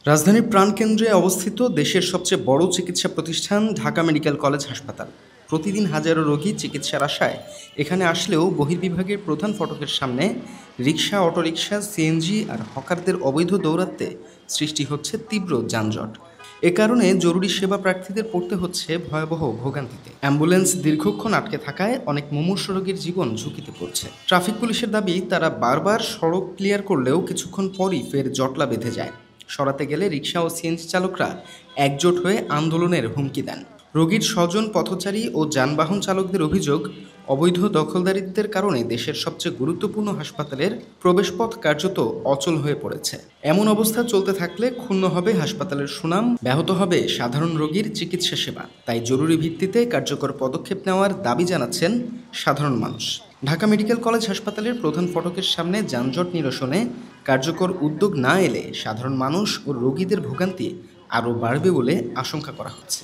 রাজধানীর প্রাণকেন্দ্রে অবস্থিত দেশের সবচেয়ে বড় চিকিৎসা প্রতিষ্ঠান ঢাকা মেডিকেল কলেজ হাসপাতাল। প্রতিদিন হাজারো রোগী চিকিৎসার আশায় এখানে আসলেও বহির্বিভাগের প্রধান ফটকের সামনে রিকশা, অটোরিকশা, সিএনজি আর হকারদের অবৈধ দৌরাত্ম্যে সৃষ্টি হচ্ছে তীব্র যানজট। এ কারণে জরুরি সেবা প্রার্থীদের পড়তে হচ্ছে ভয়াবহ ভোগান্তিতে। অ্যাম্বুলেন্স দীর্ঘক্ষণ আটকে থাকায় অনেক মুমূর্ষু রোগীর জীবন ঝুঁকিতে পড়ছে। ট্রাফিক পুলিশের দাবি, তারা বারবার সড়ক ক্লিয়ার করলেও কিছুক্ষণ পরই ফের জটলা বেঁধে যায়। সরাতে গেলে রিকশা ও সিএনজি চালকরা একজোট হয়ে আন্দোলনের হুমকি দেন। রোগীর স্বজন, পথচারী ও যানবাহন চালকদের অভিযোগ, অবৈধ দখলদারিত্বের কারণে দেশের সবচেয়ে গুরুত্বপূর্ণ হাসপাতালের প্রবেশপথ কার্যত অচল হয়ে পড়েছে। এমন অবস্থা চলতে থাকলে ক্ষুণ্ণ হবে হাসপাতালের সুনাম, ব্যাহত হবে সাধারণ রোগীর চিকিৎসা সেবা। তাই জরুরি ভিত্তিতে কার্যকর পদক্ষেপ নেওয়ার দাবি জানাচ্ছেন সাধারণ মানুষ। ঢাকা মেডিকেল কলেজ হাসপাতালের প্রধান ফটকের সামনে যানজট নিরসনে কার্যকর উদ্যোগ না এলে সাধারণ মানুষ ও রোগীদের ভোগান্তি আরও বাড়বে বলে আশঙ্কা করা হচ্ছে।